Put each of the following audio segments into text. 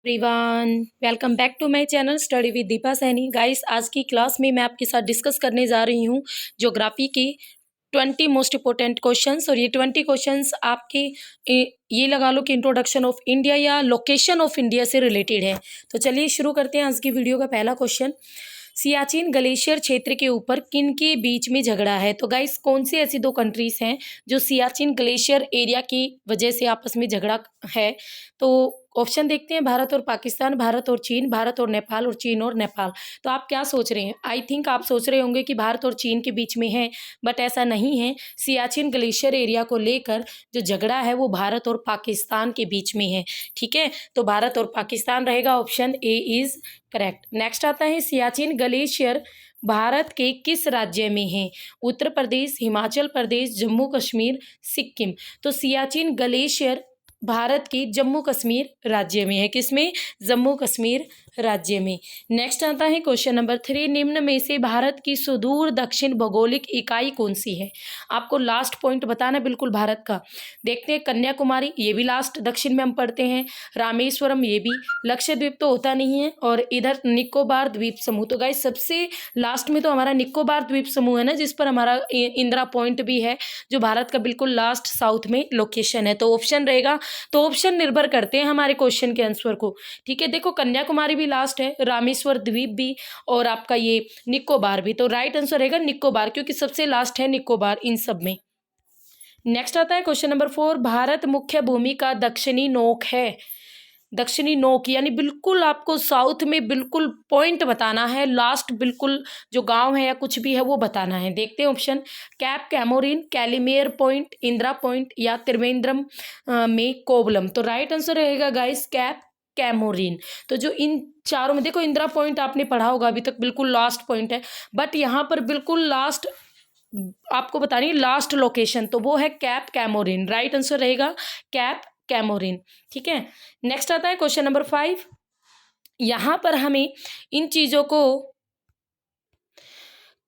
Everyone, welcome back to my channel study with Deepa Saini. Guys, आज की class में मैं आपके साथ डिस्कस करने जा रही हूँ ज्योग्राफी की 20 मोस्ट इंपॉर्टेंट क्वेश्चंस। और ये 20 क्वेश्चंस आपके ये लगा लो कि इंट्रोडक्शन ऑफ इंडिया या लोकेशन ऑफ इंडिया से रिलेटेड है। तो चलिए शुरू करते हैं आज की वीडियो का पहला क्वेश्चन। सियाचिन ग्लेशियर क्षेत्र के ऊपर किन के बीच में झगड़ा है? तो गाइस, कौन सी ऐसी दो कंट्रीज हैं जो सियाचिन ग्लेशियर एरिया की वजह से आपस में झगड़ा है? तो ऑप्शन देखते हैं, भारत और पाकिस्तान, भारत और चीन, भारत और नेपाल, और चीन और नेपाल। तो आप क्या सोच रहे हैं? आई थिंक आप सोच रहे होंगे कि भारत और चीन के बीच में है, बट ऐसा नहीं है। सियाचिन ग्लेशियर एरिया को लेकर जो झगड़ा है वो भारत और पाकिस्तान के बीच में है। ठीक है, तो भारत और पाकिस्तान रहेगा, option A is correct. Next आता है, सियाचिन ग्लेशियर भारत के किस राज्य में है? उत्तर प्रदेश, हिमाचल प्रदेश, जम्मू कश्मीर, सिक्किम। तो सियाचिन ग्लेशियर भारत के जम्मू कश्मीर राज्य में है। किसमें? जम्मू कश्मीर राज्य में। नेक्स्ट आता है क्वेश्चन नंबर 3, निम्न में से भारत की सुदूर दक्षिण भौगोलिक इकाई कौन सी है? आपको लास्ट पॉइंट बताना बिल्कुल भारत का। देखते हैं, कन्याकुमारी, ये भी लास्ट दक्षिण में हम पढ़ते हैं। रामेश्वरम, ये भी। लक्षद्वीप तो होता नहीं है। और इधर निकोबार द्वीप समूह। तो गाइस, सबसे लास्ट में तो हमारा निकोबार द्वीप समूह है ना, जिस पर हमारा इंदिरा पॉइंट भी है, जो भारत का बिल्कुल लास्ट साउथ में लोकेशन है। तो ऑप्शन रहेगा। तो ऑप्शन निर्भर करते हैं हमारे क्वेश्चन के आंसर को। ठीक है, देखो, कन्याकुमारी भी लास्ट है, रामेश्वर द्वीप भी, और आपका ये निकोबार भी। तो राइट आंसर रहेगा निकोबार, क्योंकि सबसे लास्ट है निकोबार इन सब में। नेक्स्ट आता है क्वेश्चन नंबर 4, भारत मुख्य भूमि का दक्षिणी नोक है। दक्षिणी नोक यानी बिल्कुल आपको साउथ में बिल्कुल पॉइंट बताना है, लास्ट बिल्कुल जो गांव है या कुछ भी है वो बताना है। देखते हैं option, Cape Comorin, Calimere point, Indira point, या त्रिवेंद्रम में कोवलम। तो राइट आंसर रहेगा गाइस कैप कैमोरिन। तो जो इन चारों में, देखो, इंदिरा पॉइंट आपने पढ़ा होगा अभी तक, बिल्कुल लास्ट पॉइंट है, बट यहाँ पर बिल्कुल लास्ट आपको बतानी है लास्ट लोकेशन, तो वो है कैप कैमोरिन। राइट आंसर रहेगा कैप कैमोरिन। ठीक है, नेक्स्ट आता है क्वेश्चन नंबर 5। यहां पर हमें इन चीजों को,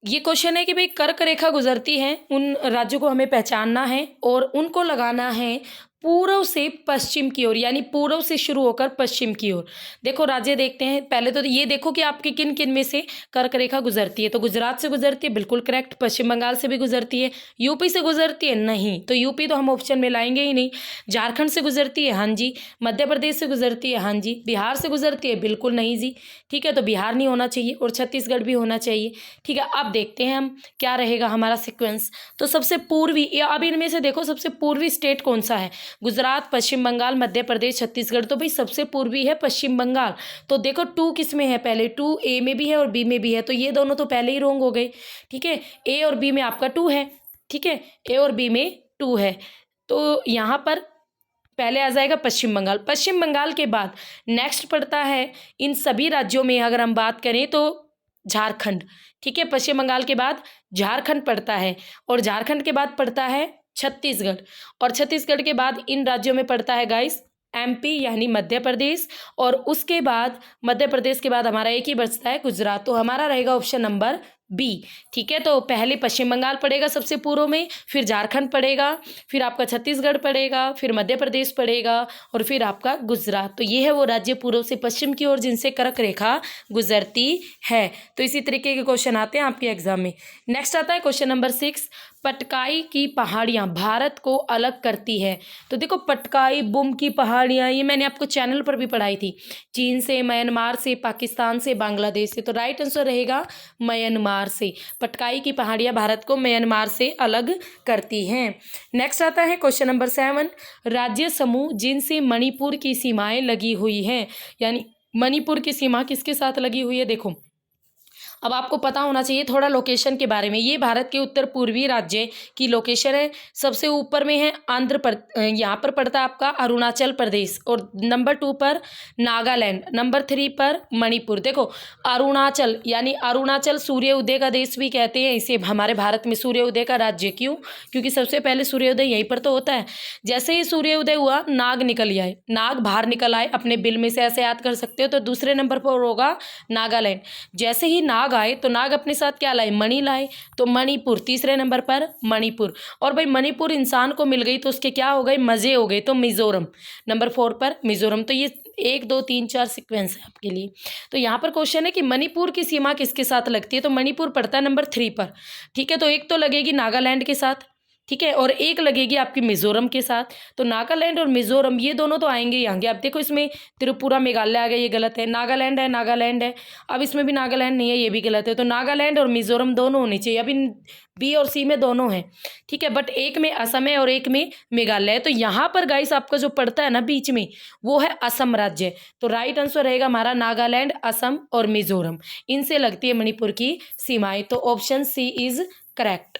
ये क्वेश्चन है कि भाई कर्क रेखा गुजरती है, उन राज्यों को हमें पहचानना है और उनको लगाना है पूर्व से पश्चिम की ओर, यानी पूर्व से शुरू होकर पश्चिम की ओर। देखो राज्य देखते हैं, पहले तो ये देखो कि आपके किन किन में से कर्क रेखा गुजरती है। तो गुजरात से गुजरती है, बिल्कुल करेक्ट। पश्चिम बंगाल से भी गुजरती है। यूपी से गुजरती है, नहीं, तो यूपी तो हम ऑप्शन में लाएंगे ही नहीं। झारखंड से गुजरती है, हाँ जी। मध्य प्रदेश से गुजरती है, हाँ जी। बिहार से गुजरती है, बिल्कुल नहीं जी। ठीक है, तो बिहार नहीं होना चाहिए, और छत्तीसगढ़ भी होना चाहिए। ठीक है, अब देखते हैं हम क्या रहेगा हमारा सिक्वेंस। तो सबसे पूर्वी, या अब इनमें से देखो सबसे पूर्वी स्टेट कौन सा है? गुजरात, पश्चिम बंगाल, मध्य प्रदेश, छत्तीसगढ़। तो भाई सबसे पूर्वी है पश्चिम बंगाल। तो देखो 2 किस में है? पहले 2 ए में भी है और बी में भी है, तो ये दोनों तो पहले ही रॉन्ग हो गए। ठीक है, ए और बी में आपका 2 है। ठीक है, ए और बी में 2 है, तो यहाँ पर पहले आ जाएगा पश्चिम बंगाल। पश्चिम बंगाल के बाद नेक्स्ट पड़ता है इन सभी राज्यों में, अगर हम बात करें तो झारखंड। ठीक है, पश्चिम बंगाल के बाद झारखंड पड़ता है, और झारखंड के बाद पड़ता है छत्तीसगढ़, और छत्तीसगढ़ के बाद इन राज्यों में पड़ता है गाइस एमपी यानी मध्य प्रदेश, और उसके बाद मध्य प्रदेश के बाद हमारा एक ही बचता है गुजरात। तो हमारा रहेगा ऑप्शन नंबर बी। ठीक है, तो पहले पश्चिम बंगाल पड़ेगा सबसे पूर्व में, फिर झारखंड पड़ेगा, फिर आपका छत्तीसगढ़ पड़ेगा, फिर मध्य प्रदेश पड़ेगा, और फिर आपका गुजरात। तो ये है वो राज्य पूर्व से पश्चिम की ओर जिनसे कर्क रेखा गुजरती है। तो इसी तरीके के क्वेश्चन आते हैं आपके एग्जाम में। नेक्स्ट आता है क्वेश्चन नंबर 6, पटकाई की पहाड़ियाँ भारत को अलग करती है। तो देखो, पटकाई बुम की पहाड़ियाँ, ये मैंने आपको चैनल पर भी पढ़ाई थी। चीन से, म्यांमार से, पाकिस्तान से, बांग्लादेश से। तो राइट आंसर रहेगा म्यांमार से। पटकाई की पहाड़ियाँ भारत को म्यांमार से अलग करती हैं। नेक्स्ट आता है क्वेश्चन नंबर 7, राज्य समूह जिनसे मणिपुर की सीमाएं लगी हुई हैं, यानी मणिपुर की सीमा किसके साथ लगी हुई है? देखो, अब आपको पता होना चाहिए थोड़ा लोकेशन के बारे में। ये भारत के उत्तर पूर्वी राज्य की लोकेशन है। सबसे ऊपर में है यहाँ पर पड़ता है आपका अरुणाचल प्रदेश, और नंबर 2 पर नागालैंड, नंबर 3 पर मणिपुर। देखो, अरुणाचल यानी अरुणाचल सूर्य उदय का देश भी कहते हैं इसे, हमारे भारत में सूर्य उदय का राज्य। क्यों? क्योंकि सबसे पहले सूर्योदय यहीं पर तो होता है। जैसे ही सूर्य उदय हुआ, नाग निकल आए, नाग बाहर निकल आए अपने बिल में से, ऐसे याद कर सकते हो। तो दूसरे नंबर पर होगा नागालैंड। जैसे ही नाग आए तो नाग अपने साथ क्या लाए? मणि लाए, तो मणिपुर तीसरे नंबर पर मणिपुर। और भाई मणिपुर इंसान को मिल गई तो उसके क्या हो गए? मजे हो गए, तो मिजोरम नंबर 4 पर मिजोरम। तो ये 1 2 3 4 सीक्वेंस है आपके लिए। तो यहाँ पर क्वेश्चन है कि मणिपुर की सीमा किसके साथ लगती है, तो मणिपुर पड़ता है नंबर 3 पर। ठीक है, तो एक तो लगेगी नागालैंड के साथ, ठीक है, और एक लगेगी आपकी मिजोरम के साथ। तो नागालैंड और मिजोरम ये दोनों तो आएंगे ही आएंगे। अब देखो इसमें त्रिपुरा मेघालय आ गया, ये गलत है। नागालैंड है, नागालैंड है, अब इसमें भी नागालैंड नहीं है, ये भी गलत है। तो नागालैंड और मिजोरम दोनों होनी चाहिए। अभी बी और सी में दोनों हैं, ठीक है, बट एक में असम है और एक में मेघालय है। तो यहाँ पर गाइस आपका जो पड़ता है ना बीच में, वो है असम राज्य। तो राइट आंसर रहेगा हमारा नागालैंड, असम और मिजोरम, इनसे लगती है मणिपुर की सीमाएं। तो option C is correct.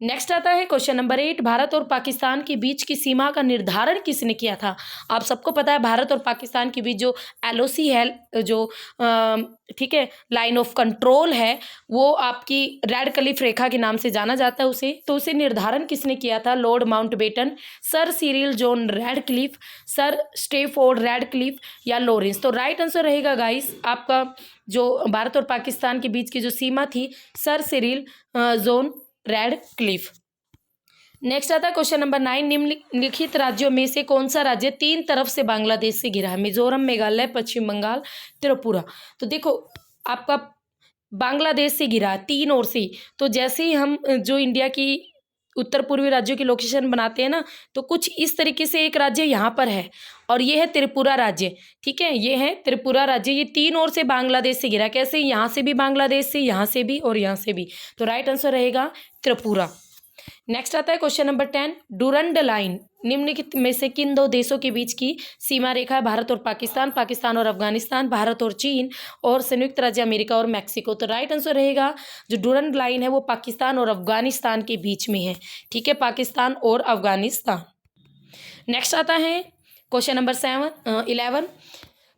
Next आता है क्वेश्चन नंबर 8, भारत और पाकिस्तान के बीच की सीमा का निर्धारण किसने किया था। आप सबको पता है भारत और पाकिस्तान के बीच जो LOC है, जो ठीक है लाइन ऑफ कंट्रोल है, वो आपकी रेड क्लिफ रेखा के नाम से जाना जाता है उसे। तो उसे निर्धारण किसने किया था, Lord Mountbatten, Sir Cyril John Radcliffe, Sir Stafford Radcliffe या लॉरेंस। तो राइट आंसर रहेगा गाइस आपका जो भारत और पाकिस्तान के बीच की जो सीमा थी, Sir Cyril John Radcliffe. Next आता है क्वेश्चन नंबर 9, निम्नलिखित राज्यों में से कौन सा राज्य 3 तरफ से बांग्लादेश से घिरा है, मिजोरम, मेघालय, पश्चिम बंगाल, त्रिपुरा। तो देखो आपका बांग्लादेश से घिरा है 3 ओर से। तो जैसे ही हम जो इंडिया की उत्तर पूर्वी राज्यों की लोकेशन बनाते हैं ना, तो कुछ इस तरीके से एक राज्य यहाँ पर है और ये है त्रिपुरा राज्य। ठीक है, ये है त्रिपुरा राज्य, ये 3 ओर से बांग्लादेश से घिरा। कैसे, यहाँ से भी बांग्लादेश से, यहाँ से भी और यहाँ से भी। तो राइट आंसर रहेगा त्रिपुरा। नेक्स्ट आता है क्वेश्चन नंबर 10, डूरंड लाइन निम्नलिखित में से किन 2 देशों के बीच की सीमा रेखा है, भारत और पाकिस्तान, पाकिस्तान और अफगानिस्तान, भारत और चीन और संयुक्त राज्य अमेरिका और मैक्सिको। तो राइट आंसर रहेगा जो डूरंड लाइन है वो पाकिस्तान और अफगानिस्तान के बीच में है। ठीक है, पाकिस्तान और अफगानिस्तान। नेक्स्ट आता है क्वेश्चन नंबर 11,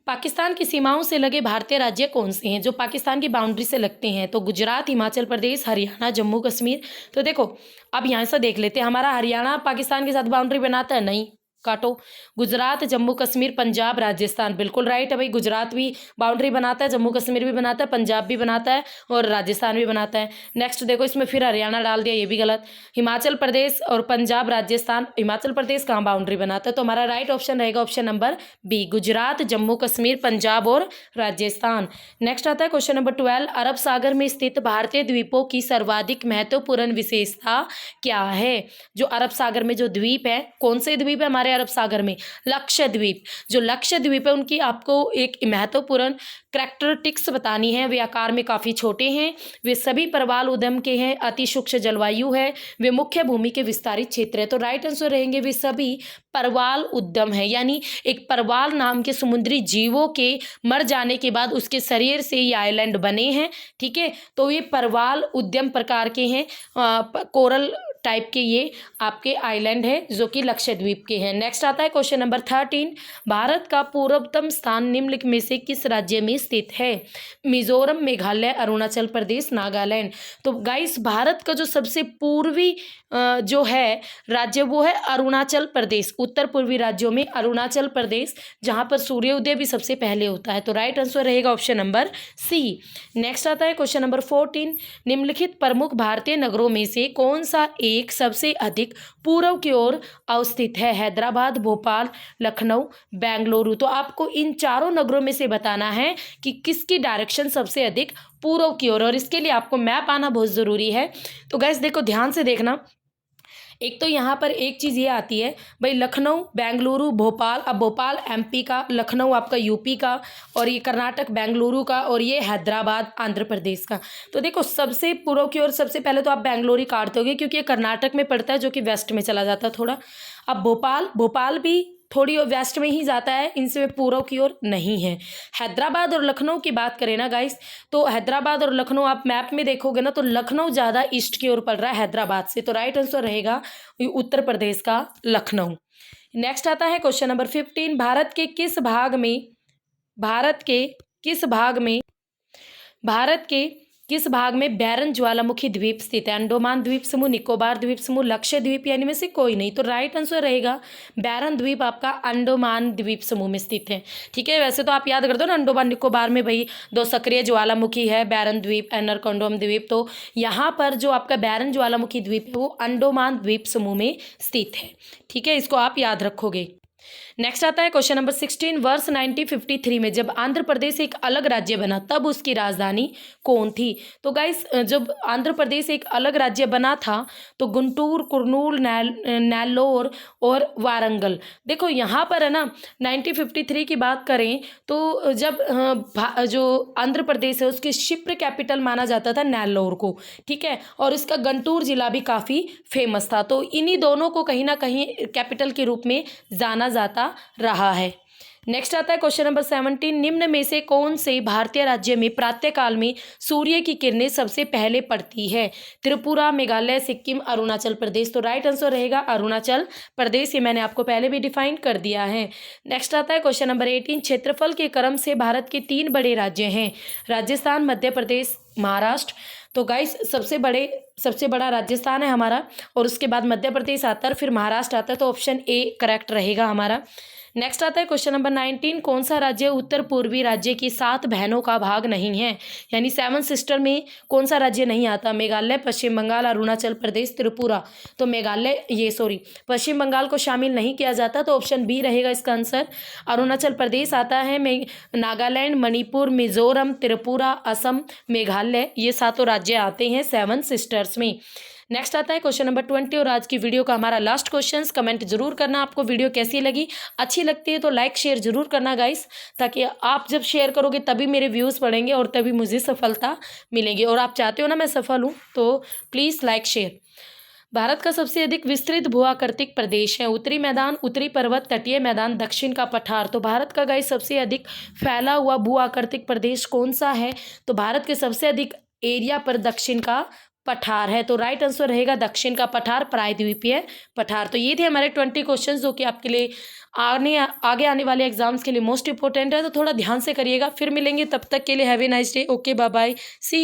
पाकिस्तान की सीमाओं से लगे भारतीय राज्य कौन से हैं जो पाकिस्तान की बाउंड्री से लगते हैं। तो गुजरात, हिमाचल प्रदेश, हरियाणा, जम्मू कश्मीर। तो देखो अब यहाँ से देख लेते हैं, हमारा हरियाणा पाकिस्तान के साथ बाउंड्री बनाता है, नहीं, काटो। गुजरात, जम्मू कश्मीर, पंजाब, राजस्थान, बिल्कुल राइट है भाई। गुजरात भी बाउंड्री बनाता है, जम्मू कश्मीर भी बनाता है, पंजाब भी बनाता है और राजस्थान भी बनाता है। नेक्स्ट देखो इसमें फिर हरियाणा डाल दिया, ये भी गलत। हिमाचल प्रदेश और पंजाब, राजस्थान, हिमाचल प्रदेश कहाँ बाउंड्री बनाता है। तो हमारा राइट ऑप्शन रहेगा option number B, Gujarat, Jammu Kashmir, Punjab और राजस्थान। नेक्स्ट आता है क्वेश्चन नंबर 12, अरब सागर में स्थित भारतीय द्वीपों की सर्वाधिक महत्वपूर्ण विशेषता क्या है। जो अरब सागर में जो द्वीप है, कौन से द्वीप है हमारे अरब सागर में, लक्षद्वीप। जो लक्षद्वीप है उनकी आपको एक महत्वपूर्ण करैक्टरिस्टिक्स बतानी है। वे आकार में काफ़ी छोटे हैं, वे सभी प्रवाल उद्यम के हैं, अति शुष्क जलवायु है, वे मुख्य भूमि के विस्तारित क्षेत्र है। तो राइट आंसर रहेंगे वे सभी परवाल उद्यम है, यानी एक परवाल नाम के समुद्री जीवों के मर जाने के बाद उसके शरीर से ये आइलैंड बने हैं। ठीक है, तो ये परवाल उद्यम प्रकार के हैं, कोरल टाइप के ये आपके आइलैंड है जो कि लक्षद्वीप के हैं। नेक्स्ट आता है क्वेश्चन नंबर 13, भारत का पूर्वतम स्थान निम्नलिखित में से किस राज्य में स्थित है। मिजोरम, मेघालय, अरुणाचल प्रदेश, नागालैंड। तो गाइस भारत का जो सबसे पूर्वी जो है राज्य वो है अरुणाचल प्रदेश। उत्तर पूर्वी राज्यों में अरुणाचल प्रदेश, जहाँ पर सूर्योदय भी सबसे पहले होता है। तो राइट आंसर रहेगा ऑप्शन नंबर सी। नेक्स्ट आता है क्वेश्चन नंबर 14, निम्नलिखित प्रमुख भारतीय नगरों में से कौन सा एक सबसे अधिक पूर्व की ओर अवस्थित है। हैदराबाद, भोपाल, लखनऊ, बेंगलुरु। तो आपको इन चारों नगरों में से बताना है कि किसकी डायरेक्शन सबसे अधिक पूर्व की ओर, और इसके लिए आपको मैप आना बहुत ज़रूरी है। तो गैस देखो ध्यान से देखना, एक तो यहाँ पर एक चीज़ ये आती है भाई, लखनऊ, बेंगलुरु, भोपाल। अब भोपाल MP का, लखनऊ आपका UP का, और ये कर्नाटक बेंगलुरु का, और ये हैदराबाद आंध्र प्रदेश का। तो देखो सबसे पूर्व की ओर सबसे पहले तो आप बेंगलुरु काटते होगे क्योंकि ये कर्नाटक में पड़ता है जो कि वेस्ट में चला जाता है थोड़ा। अब भोपाल भी थोड़ी वेस्ट में ही जाता है, इनसे पूर्व की ओर नहीं है। हैदराबाद और लखनऊ की बात करें ना गाइस, तो हैदराबाद और लखनऊ आप मैप में देखोगे ना तो लखनऊ ज़्यादा ईस्ट की ओर पड़ रहा है हैदराबाद से। तो राइट आंसर रहेगा उत्तर प्रदेश का लखनऊ। नेक्स्ट आता है क्वेश्चन नंबर 15, भारत के किस भाग में बैरन ज्वालामुखी द्वीप स्थित है। अंडोमान द्वीप समूह, निकोबार द्वीप समूह, लक्षद्वीप, यानी में से कोई नहीं। तो राइट आंसर रहेगा बैरन द्वीप आपका अंडोमान द्वीप समूह में स्थित है। ठीक है, वैसे तो आप याद कर दो ना, अंडोमान निकोबार में भाई 2 सक्रिय ज्वालामुखी है, बैरन द्वीप, एनरकोंडम द्वीप। तो यहाँ पर जो आपका बैरन ज्वालामुखी द्वीप है वो अंडोमान द्वीप समूह में स्थित है। ठीक है, इसको आप याद रखोगे। नेक्स्ट आता है क्वेश्चन नंबर 16, वर्ष 1953 में जब आंध्र प्रदेश एक अलग राज्य बना तब उसकी राजधानी कौन थी? तो गाइस जब आंध्र प्रदेश एक अलग राज्य बना था तो गुंटूर, कुर्नूल, नेल्लोर और वारंगल। देखो यहाँ पर है ना 1953 की बात करें तो जब जो आंध्र प्रदेश है उसकी शिप्र कैपिटल माना जाता था नेल्लोर को, ठीक है, और इसका गंटूर जिला भी काफ़ी फेमस था। तो इन्हीं दोनों को कहीं ना कहीं कैपिटल के रूप में जाना जाता रहा है। नेक्स्ट आता है क्वेश्चन नंबर 17, निम्न में से कौन से भारतीय राज्य में प्रातःकाल में सूर्य की किरणें सबसे पहले पड़ती है? त्रिपुरा, मेघालय, सिक्किम, अरुणाचल प्रदेश। तो राइट आंसर रहेगा अरुणाचल प्रदेश। ये मैंने आपको पहले भी डिफाइन कर दिया है। नेक्स्ट आता है क्वेश्चन नंबर 18, क्षेत्रफल के क्रम से भारत के 3 बड़े राज्य हैं, राजस्थान, मध्य प्रदेश, महाराष्ट्र। तो गाइस सबसे बड़ा राजस्थान है हमारा, और उसके बाद मध्य प्रदेश आता है, फिर महाराष्ट्र आता है। तो ऑप्शन ए करेक्ट रहेगा हमारा। नेक्स्ट आता है क्वेश्चन नंबर 19, कौन सा राज्य उत्तर पूर्वी राज्य की 7 बहनों का भाग नहीं है? यानी 7 सिस्टर में कौन सा राज्य नहीं आता? मेघालय, पश्चिम बंगाल, अरुणाचल प्रदेश, त्रिपुरा। तो पश्चिम बंगाल को शामिल नहीं किया जाता, तो ऑप्शन बी रहेगा इसका आंसर। अरुणाचल प्रदेश आता है, नागालैंड, मणिपुर, मिजोरम, त्रिपुरा, असम, मेघालय, ये 7 राज्य आते हैं 7 सिस्टर्स में। नेक्स्ट आता है क्वेश्चन नंबर 20 और आज की वीडियो का हमारा लास्ट क्वेश्चन। कमेंट जरूर करना आपको वीडियो कैसी लगी। अच्छी लगती है तो लाइक शेयर जरूर करना गाइस, ताकि आप जब शेयर करोगे तभी मेरे व्यूज़ बढ़ेंगे और तभी मुझे सफलता मिलेगी। और आप चाहते हो ना मैं सफल हूँ, तो प्लीज़ लाइक शेयर। भारत का सबसे अधिक विस्तृत भूआकृतिक प्रदेश है? उत्तरी मैदान, उत्तरी पर्वत, तटीय मैदान, दक्षिण का पठार। तो भारत का गाइस सबसे अधिक फैला हुआ भूआकृतिक प्रदेश कौन सा है? तो भारत के सबसे अधिक एरिया पर दक्षिण का पठार है। तो राइट आंसर रहेगा दक्षिण का पठार, प्रायद्वीपीय पठार। तो ये थे हमारे 20 क्वेश्चंस जो कि आपके लिए आगे आने वाले एग्जाम्स के लिए मोस्ट इंपॉर्टेंट है। तो थोड़ा ध्यान से करिएगा। फिर मिलेंगे, तब तक के लिए have a nice day. Okay, bye bye, C.